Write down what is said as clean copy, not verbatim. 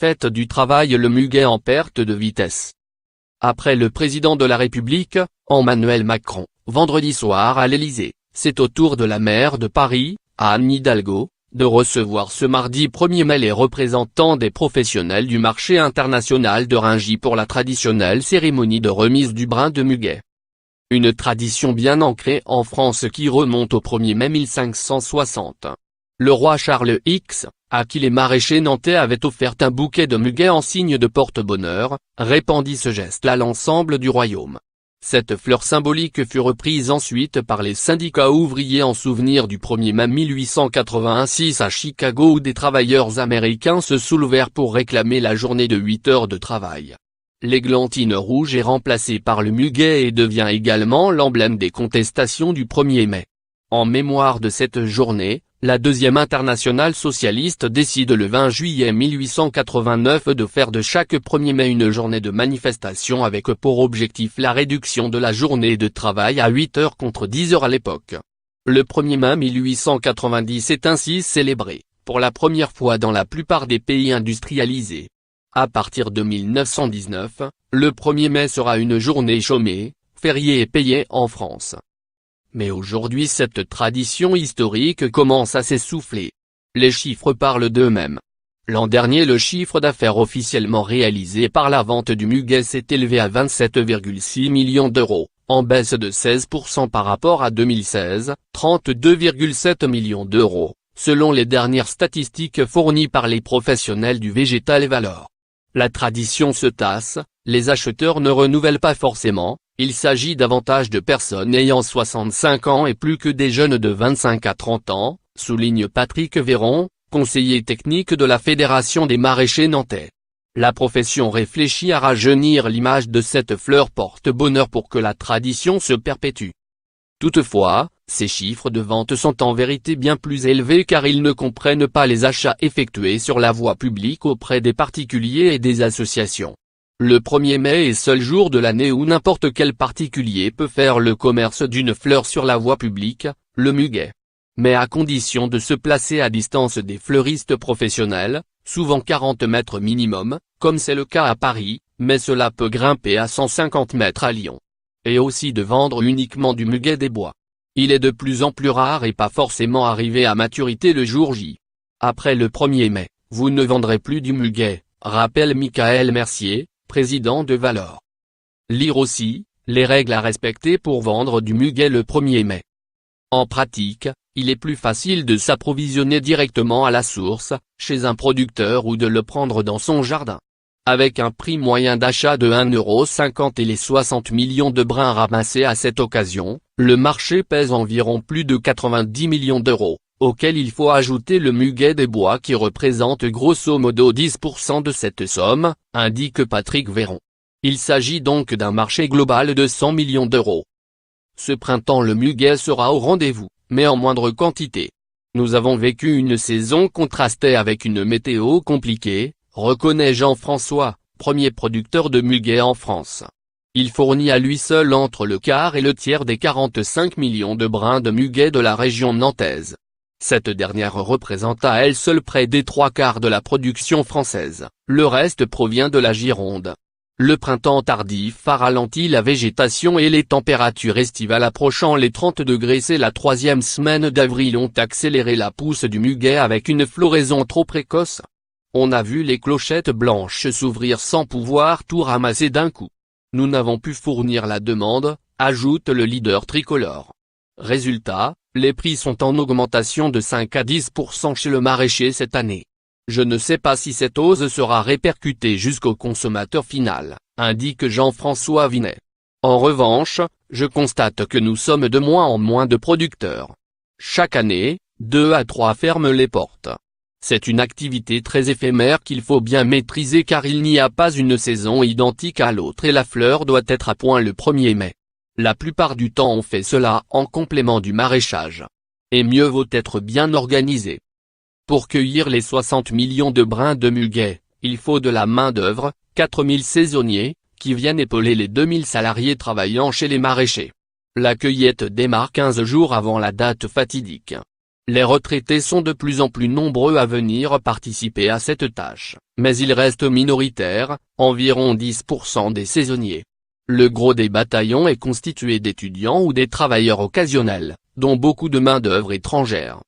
fête du travail le muguet en perte de vitesse. Après le président de la République, Emmanuel Macron, vendredi soir à l'Élysée, c'est au tour de la maire de Paris, Anne Hidalgo, de recevoir ce mardi 1er mai les représentants des professionnels du marché international de Rungis pour la traditionnelle cérémonie de remise du brin de muguet. Une tradition bien ancrée en France qui remonte au 1er mai 1560. Le roi Charles X, à qui les maraîchers nantais avaient offert un bouquet de muguet en signe de porte-bonheur, répandit ce geste à l'ensemble du royaume. Cette fleur symbolique fut reprise ensuite par les syndicats ouvriers en souvenir du 1er mai 1886 à Chicago où des travailleurs américains se soulevèrent pour réclamer la journée de 8 heures de travail. L'églantine rouge est remplacée par le muguet et devient également l'emblème des contestations du 1er mai. En mémoire de cette journée, la deuxième internationale socialiste décide le 20 juillet 1889 de faire de chaque 1er mai une journée de manifestation avec pour objectif la réduction de la journée de travail à 8 heures contre 10 heures à l'époque. Le 1er mai 1890 est ainsi célébré, pour la première fois dans la plupart des pays industrialisés. À partir de 1919, le 1er mai sera une journée chômée, fériée et payée en France. Mais aujourd'hui cette tradition historique commence à s'essouffler. Les chiffres parlent d'eux-mêmes. L'an dernier le chiffre d'affaires officiellement réalisé par la vente du muguet s'est élevé à 27,6 millions d'euros, en baisse de 16% par rapport à 2016, 32,7 millions d'euros, selon les dernières statistiques fournies par les professionnels du végétal et Valor. La tradition se tasse, les acheteurs ne renouvellent pas forcément. Il s'agit davantage de personnes ayant 65 ans et plus que des jeunes de 25 à 30 ans, souligne Patrick Véron, conseiller technique de la Fédération des maraîchers nantais. La profession réfléchit à rajeunir l'image de cette fleur porte-bonheur pour que la tradition se perpétue. Toutefois, ces chiffres de vente sont en vérité bien plus élevés car ils ne comprennent pas les achats effectués sur la voie publique auprès des particuliers et des associations. Le 1er mai est seul jour de l'année où n'importe quel particulier peut faire le commerce d'une fleur sur la voie publique, le muguet. Mais à condition de se placer à distance des fleuristes professionnels, souvent 40 mètres minimum, comme c'est le cas à Paris, mais cela peut grimper à 150 mètres à Lyon. Et aussi de vendre uniquement du muguet des bois. Il est de plus en plus rare et pas forcément arrivé à maturité le jour J. Après le 1er mai, vous ne vendrez plus du muguet, rappelle Michael Mercier, président de Valor. Lire aussi, les règles à respecter pour vendre du muguet le 1er mai. En pratique, il est plus facile de s'approvisionner directement à la source, chez un producteur ou de le prendre dans son jardin. Avec un prix moyen d'achat de 1,50 € et les 60 millions de brins ramassés à cette occasion, le marché pèse environ plus de 90 millions d'euros, auquel il faut ajouter le muguet des bois qui représente grosso modo 10% de cette somme, indique Patrick Véron. Il s'agit donc d'un marché global de 100 millions d'euros. Ce printemps le muguet sera au rendez-vous, mais en moindre quantité. Nous avons vécu une saison contrastée avec une météo compliquée, reconnaît Jean-François, premier producteur de muguet en France. Il fournit à lui seul entre le quart et le tiers des 45 millions de brins de muguet de la région nantaise. Cette dernière représente à elle seule près des 3/4 de la production française, le reste provient de la Gironde. Le printemps tardif a ralenti la végétation et les températures estivales approchant les 30 degrés. C'est la 3e semaine d'avril ont accéléré la pousse du muguet avec une floraison trop précoce. On a vu les clochettes blanches s'ouvrir sans pouvoir tout ramasser d'un coup. Nous n'avons pu fournir la demande, ajoute le leader tricolore. Résultat, les prix sont en augmentation de 5 à 10% chez le maraîcher cette année. Je ne sais pas si cette hausse sera répercutée jusqu'au consommateur final, indique Jean-François Vinet. En revanche, je constate que nous sommes de moins en moins de producteurs. Chaque année, 2 à 3 ferment les portes. C'est une activité très éphémère qu'il faut bien maîtriser car il n'y a pas une saison identique à l'autre et la fleur doit être à point le 1er mai. La plupart du temps on fait cela en complément du maraîchage. Et mieux vaut être bien organisé. Pour cueillir les 60 millions de brins de muguet, il faut de la main-d'œuvre, 4000 saisonniers, qui viennent épauler les 2000 salariés travaillant chez les maraîchers. La cueillette démarre 15 jours avant la date fatidique. Les retraités sont de plus en plus nombreux à venir participer à cette tâche, mais ils restent minoritaires, environ 10% des saisonniers. Le gros des bataillons est constitué d'étudiants ou des travailleurs occasionnels, dont beaucoup de main-d'œuvre étrangère.